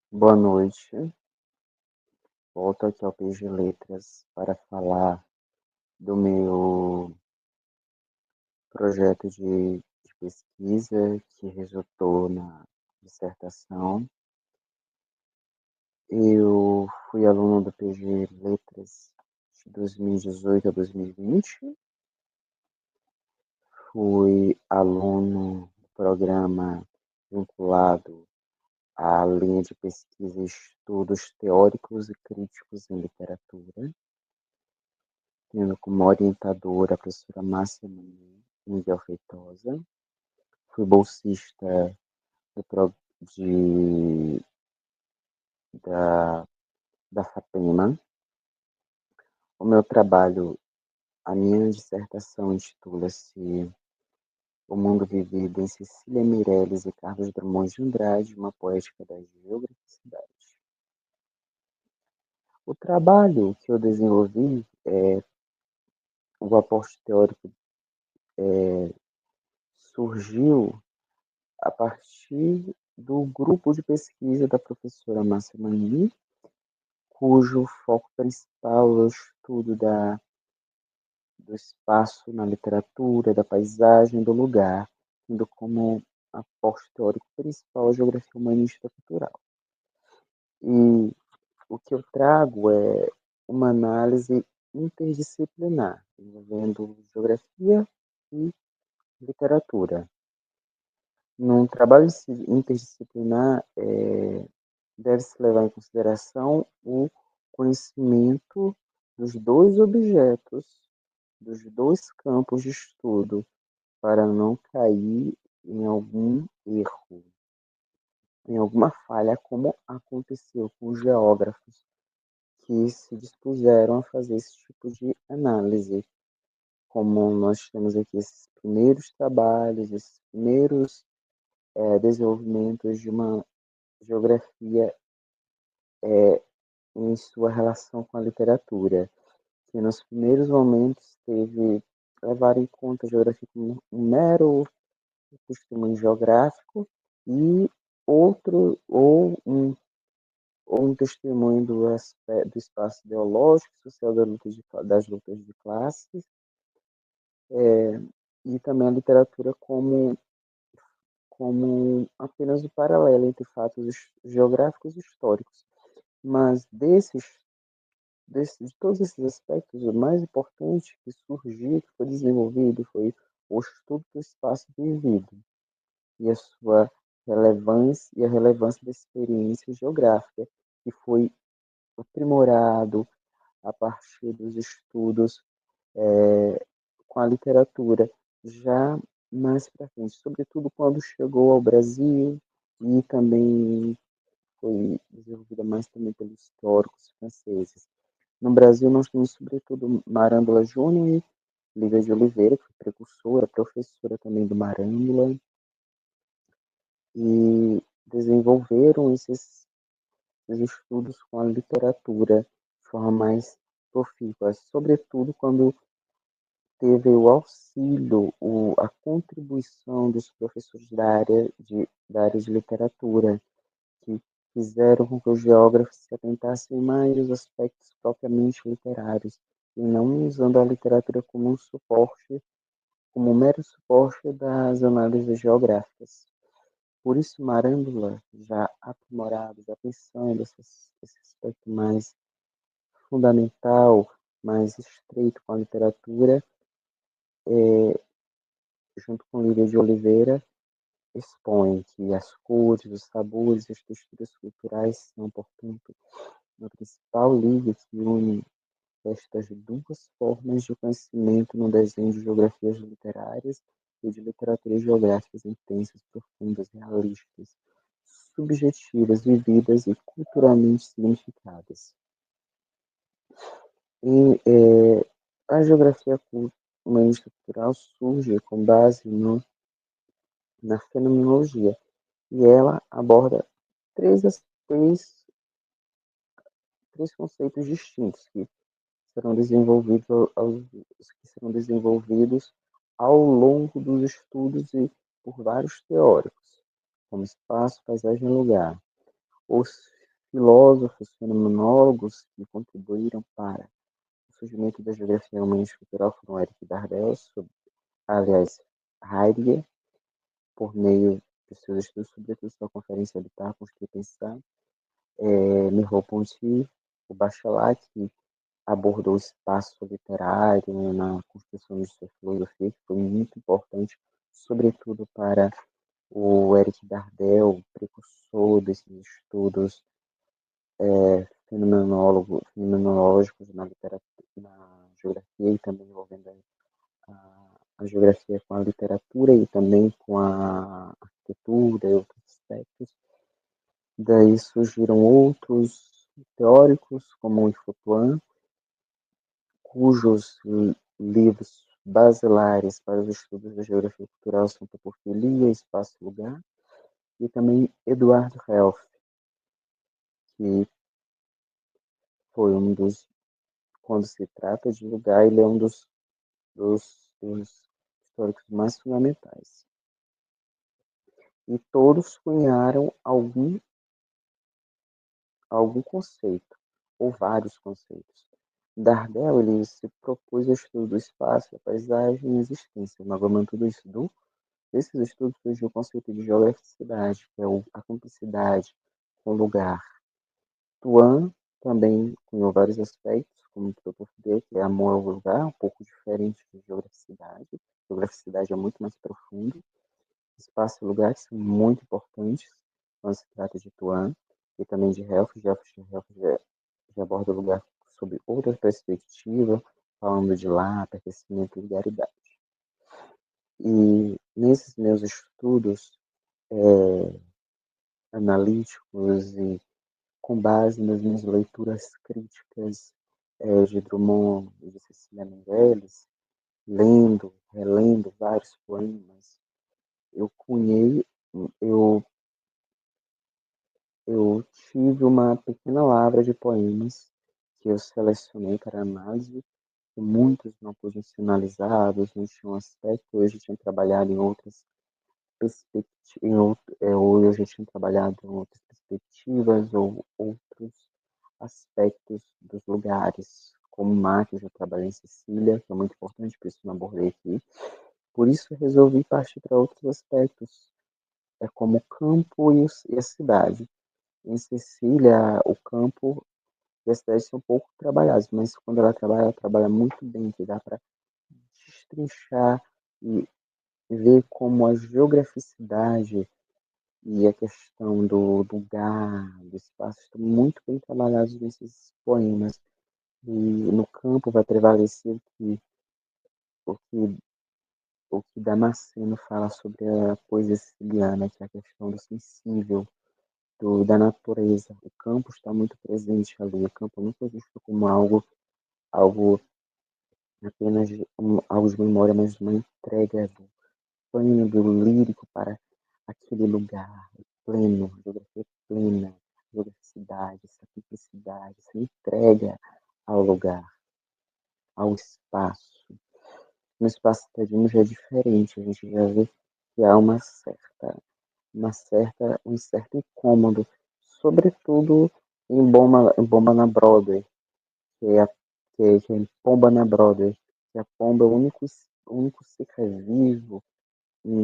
Boa noite. Volto aqui ao PG Letras para falar do meu projeto de pesquisa que resultou na dissertação. Eu fui aluno do PG Letras de 2018 a 2020. Fui aluno do programa vinculado à linha de pesquisa e estudos teóricos e críticos em literatura, tendo como orientadora a professora Márcia Miguel Feitosa. Fui bolsista de, da, da FAPEMA. O meu trabalho, a minha dissertação intitula-se O Mundo Vivido em Cecília Meirelles e Carlos Drummond de Andrade, uma poética da geograficidade. O trabalho que eu desenvolvi, o aporte teórico, surgiu a partir do grupo de pesquisa da professora Márcia Mani, cujo foco principal é o estudo do espaço na literatura, da paisagem, do lugar, tendo como aporte teórico principal a geografia humanista cultural. E o que eu trago é uma análise interdisciplinar, envolvendo geografia e literatura. Num trabalho interdisciplinar, deve-se levar em consideração o conhecimento dos dois objetos, dos dois campos de estudo, para não cair em algum erro, em alguma falha, como aconteceu com os geógrafos que se dispuseram a fazer esse tipo de análise. Como nós temos aqui esses primeiros trabalhos, esses primeiros desenvolvimentos de uma geografia em sua relação com a literatura, que nos primeiros momentos teve levar em conta a geografia como um mero testemunho geográfico e ou um testemunho do espaço ideológico, social das lutas de classes, e também a literatura como apenas o paralelo entre fatos geográficos e históricos. Mas de todos esses aspectos, o mais importante que surgiu, que foi desenvolvido, foi o estudo do espaço vivido e a sua relevância e a relevância da experiência geográfica, que foi aprimorado a partir dos estudos com a literatura, já mais para frente, sobretudo quando chegou ao Brasil e também foi desenvolvida mais também pelos históricos franceses. No Brasil, nós temos, sobretudo, Marâmbula Júnior e Lívia de Oliveira, que foi precursora, professora também do Marâmbula, e desenvolveram esses estudos com a literatura de forma mais profícua, sobretudo quando teve o auxílio, a contribuição dos professores da área de literatura, que fizeram com que os geógrafos se atentassem mais aos aspectos propriamente literários, e não usando a literatura como um suporte, como um mero suporte das análises geográficas. Por isso, Marândula, já aprimorado, já pensando esse aspecto mais fundamental, mais estreito com a literatura, junto com Lídia de Oliveira, expõe que as cores, os sabores e as texturas culturais são, portanto, a principal liga que une estas duas formas de conhecimento no desenho de geografias literárias e de literaturas geográficas intensas, profundas, realistas, subjetivas, vividas e culturalmente significadas. E a geografia humanista cultural surge com base na fenomenologia, e ela aborda três conceitos distintos serão desenvolvidos que serão desenvolvidos ao longo dos estudos e por vários teóricos, como espaço, paisagem e lugar. Os filósofos, fenomenólogos que contribuíram para o surgimento da geografia humana e estrutural foram Eric Dardel, aliás, Heidegger, por meio dos seus estudos, sobretudo sua conferência Habitar, Construir e Pensar, Merleau-Ponty, o Bachelard, que abordou o espaço literário na construção de sua filosofia, que foi muito importante, sobretudo para o Eric Dardel, precursor desses estudos fenomenológicos na literatura, na geografia e também envolvendo a geografia com a literatura e também com a arquitetura e outros aspectos. Daí surgiram outros teóricos, como o Foucault, cujos livros basilares para os estudos da geografia cultural são Topofilia, Espaço e Lugar, e também Eduardo Helf, que foi um dos, quando se trata de lugar, ele é um dos históricos mais fundamentais. E todos cunharam algum conceito, ou vários conceitos. Dardel ele se propôs ao estudo do espaço, da paisagem e a existência. Mas tudo isso desses estudos surgiu o conceito de geograficidade, que é a cumplicidade com o lugar. Tuan também cunhou vários aspectos, como o Topofide, que é amor ao lugar, um pouco diferente de geograficidade. Geograficidade é muito mais profundo. Espaço e lugar que são muito importantes quando se trata de Tuan e também de Helf. Helf já aborda o lugar sob outra perspectiva, falando de lá, pertencimento e lugaridade. E nesses meus estudos analíticos e com base nas minhas leituras críticas de Drummond e de Cecília Meirelles, lendo, relendo vários poemas, eu cunhei, eu, eu tive uma pequena lavra de poemas que eu selecionei para análise, que muitos não podiam ser analisados, não tinham aspecto, hoje tinham trabalhado em outras perspectivas, ou eu já tinha trabalhado em outras perspectivas ou outros aspectos dos lugares, como mar, que eu já trabalhei em Sicília, que é muito importante, por isso não abordei aqui. Por isso eu resolvi partir para outros aspectos, como o campo e a cidade. Em Sicília, o campo e a cidade são pouco trabalhados, mas quando ela trabalha muito bem, que dá para destrinchar e ver como a geograficidade e a questão do lugar, do espaço, estão muito bem trabalhados nesses poemas. E no campo vai prevalecer o que, o que Damasceno fala sobre a poesia siciliana, que é a questão do sensível, da natureza. O campo está muito presente ali. O campo nunca é visto como algo apenas algo de memória, mas uma entrega do pleno, do lírico para aquele lugar, pleno, geografia plena, geograficidade, essa simplicidade, essa entrega ao lugar, ao espaço. No espaço tadinho já é diferente, a gente já vê que há um certo incômodo, sobretudo em Bomba na Broadway, que é, que é Pomba na Broadway, que a pomba é o único ser vivo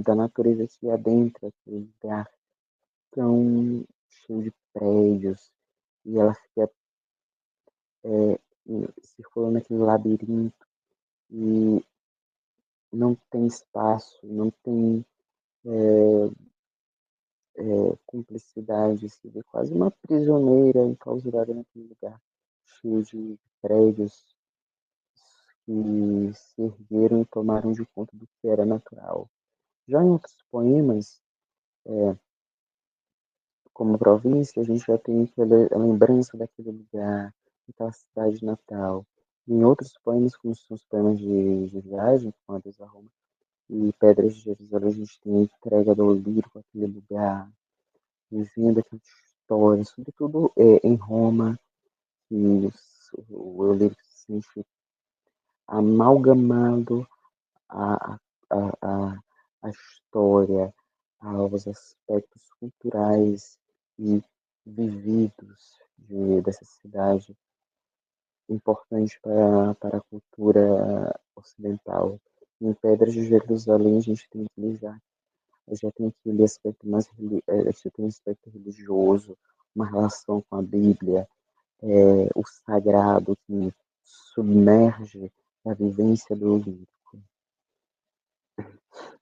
da natureza que adentra aquele lugar tão cheio de prédios, e ela fica é, circulando aquele labirinto, e não tem espaço, não tem cumplicidade, se vê quase uma prisioneira enclausurada naquele lugar cheio de prédios que se ergueram e tomaram de conta do que era natural. Já em outros poemas, como província, a gente já tem a lembrança daquele lugar, daquela cidade natal. Em outros poemas, como são os poemas de viagem, como Adeus a Roma e Pedras de Jerusalém, a gente tem a entrega do lírico àquele lugar, vivendo aquela história, sobretudo em Roma, que o lírico se sente amalgamado à, à história, aos aspectos culturais e vividos dessa cidade, importante para a cultura ocidental. Em Pedras de Jerusalém, a gente tem já, já tem aquele aspecto mais já tem um aspecto religioso, uma relação com a Bíblia, o sagrado que submerge a vivência do lírico.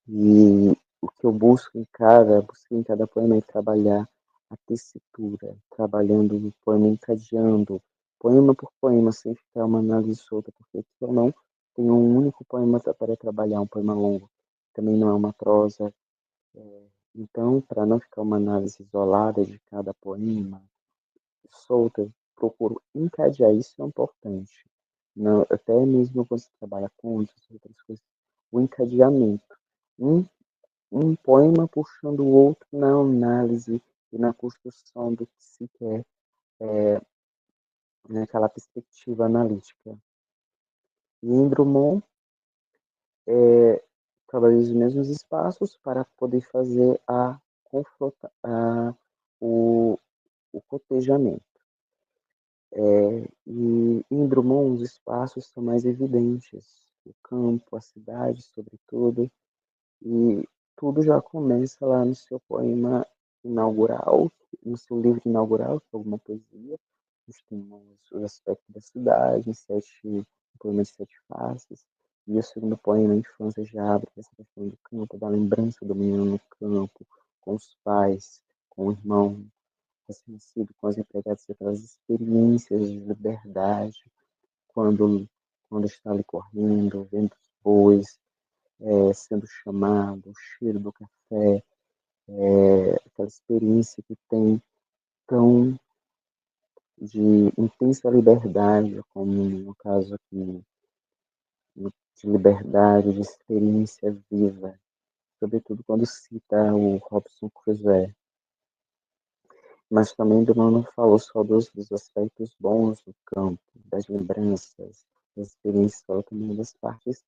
E o que eu busquei em cada poema é trabalhar a tessitura, trabalhando o poema, encadeando, poema por poema, sem ficar uma análise solta, porque aqui eu não tenho um único poema para trabalhar, um poema longo. Também não é uma prosa. Então, para não ficar uma análise isolada de cada poema, solta, procuro encadear, isso é importante. Não, até mesmo quando você trabalha contos, outras coisas, o encadeamento. Um um poema puxando o outro na análise e na construção do que se quer naquela perspectiva analítica. E em Drummond, trabalhei os mesmos espaços para poder fazer o, o cotejamento. E em Drummond, os espaços são mais evidentes, o campo, a cidade, sobretudo, e tudo já começa lá no seu poema inaugural, no seu livro inaugural, que é alguma poesia. Nós temos o aspecto da cidade, o poema de sete faces. E o segundo poema, a infância, já abre essa questão do campo, da lembrança do menino no campo, com os pais, com o irmão recém-nascido, com as empregadas, aquelas experiências de liberdade, quando, quando está ali correndo, vendo os bois, sendo chamado, o cheiro do café, aquela experiência que tem tão de intensa liberdade, como no caso aqui, de liberdade, de experiência viva, sobretudo quando cita o Robson Crusoe. Mas também Bruno não falou só dos aspectos bons do campo, das lembranças, das experiências, falou também das partes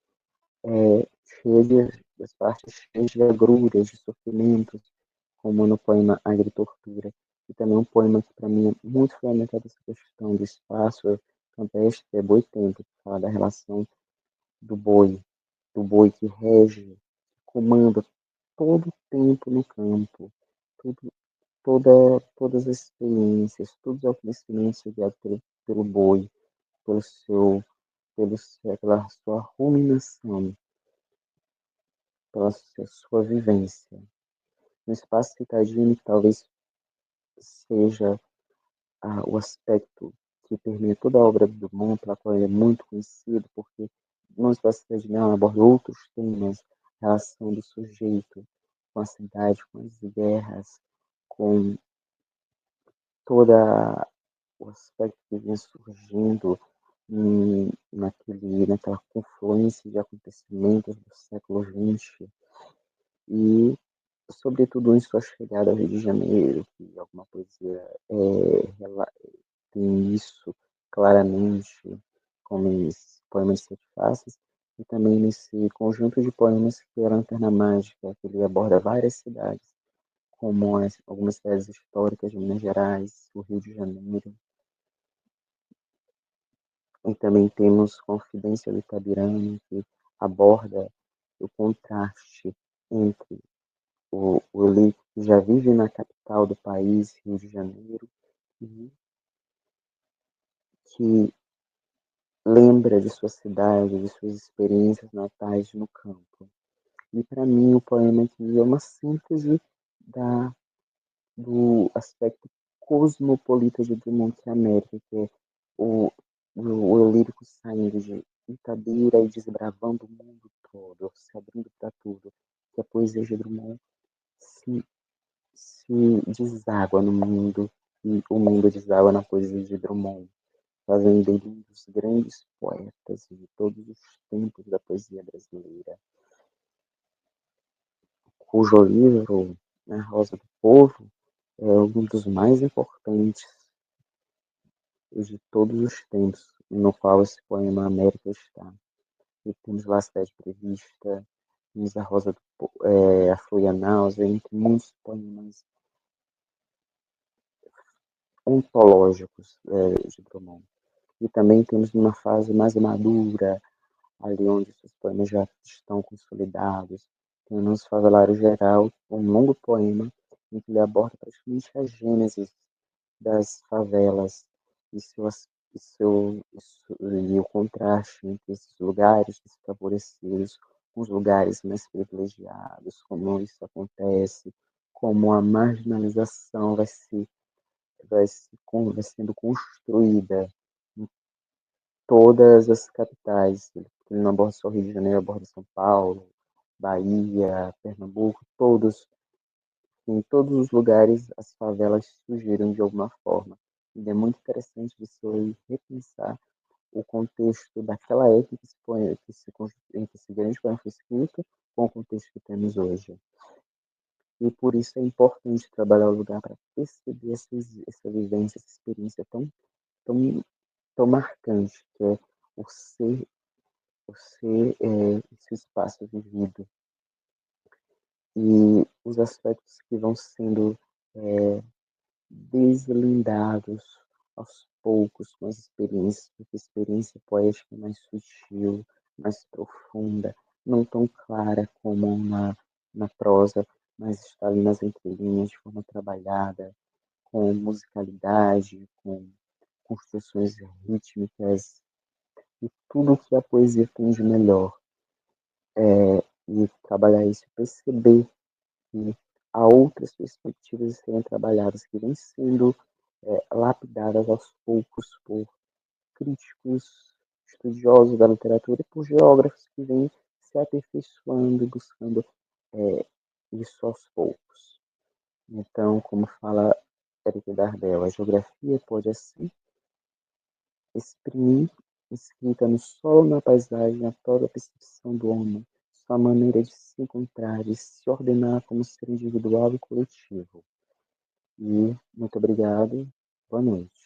das partes cheias de agruras, de sofrimentos, como no poema Agritortura, e também um poema que para mim é muito fundamentado essa questão do espaço campestre, é Boi Tempo, que fala da relação do boi que rege, que comanda todo o tempo no campo, tudo, todas as experiências, todos os conhecimentos guiados pelo boi, pelo seu, pela sua ruminação, pela sua vivência. No espaço citadino, que talvez seja o aspecto que permeia toda a obra do Drummond, pela qual ele é muito conhecido, porque no espaço citadino aborda outros temas, a relação do sujeito com a cidade, com as guerras, com toda o aspecto que vinha surgindo naquela confluência de acontecimentos do século XX e, sobretudo, em sua chegada ao Rio de Janeiro, que alguma poesia tem isso claramente, como esse poema de Sete Faces, e também nesse conjunto de poemas que é a Lanterna Mágica, que ele aborda várias cidades, como algumas cidades históricas de Minas Gerais, o Rio de Janeiro. E também temos Confidência do Itabirana, que aborda o contraste entre o Eli, que já vive na capital do país, Rio de Janeiro, e que lembra de sua cidade, de suas experiências natais no campo. E para mim o poema aqui é uma síntese da, do aspecto cosmopolita de Drummond, que é a América, que é o, o lírico saindo de Itabira e desbravando o mundo todo, se abrindo para tudo, que a poesia de Drummond se, se deságua no mundo e o mundo deságua na poesia de Drummond, fazendo dele um dos grandes poetas de todos os tempos da poesia brasileira, cujo livro, A Rosa do Povo, é um dos mais importantes de todos os tempos, no qual esse poema América está. E temos lá a Cidade Prevista, temos a Rosa do a Florianausa, entre muitos poemas ontológicos de Drummond. E também temos uma fase mais madura, ali onde os poemas já estão consolidados. Tem no Favelário Geral um longo poema em que ele aborda praticamente a gênese das favelas e, e o contraste entre esses lugares desfavorecidos com os lugares mais privilegiados, como isso acontece, como a marginalização vai sendo construída em todas as capitais. Ele não aborda só Rio de Janeiro, aborda São Paulo, Bahia, Pernambuco, todos. Em todos os lugares as favelas surgiram de alguma forma. E é muito interessante você repensar o contexto daquela época que em que esse grande poema foi escrito com o contexto que temos hoje. E por isso é importante trabalhar o lugar para perceber essa vivência, essa experiência tão, tão marcante que é o ser esse espaço vivido. E os aspectos que vão sendo deslindados aos poucos com as experiências, porque a experiência poética é mais sutil, mais profunda, não tão clara como na prosa, mas está ali nas entrelinhas de forma trabalhada, com musicalidade, com construções rítmicas e tudo que a poesia tem de melhor. E trabalhar isso, perceber que há outras perspectivas a serem trabalhadas, que vêm sendo lapidadas aos poucos por críticos estudiosos da literatura e por geógrafos que vêm se aperfeiçoando e buscando isso aos poucos. Então, como fala Eric Dardel, a geografia pode assim exprimir, escrita no solo, na paisagem, a própria percepção do homem, sua maneira de se encontrar, de se ordenar como ser individual e coletivo. E muito obrigado. Boa noite.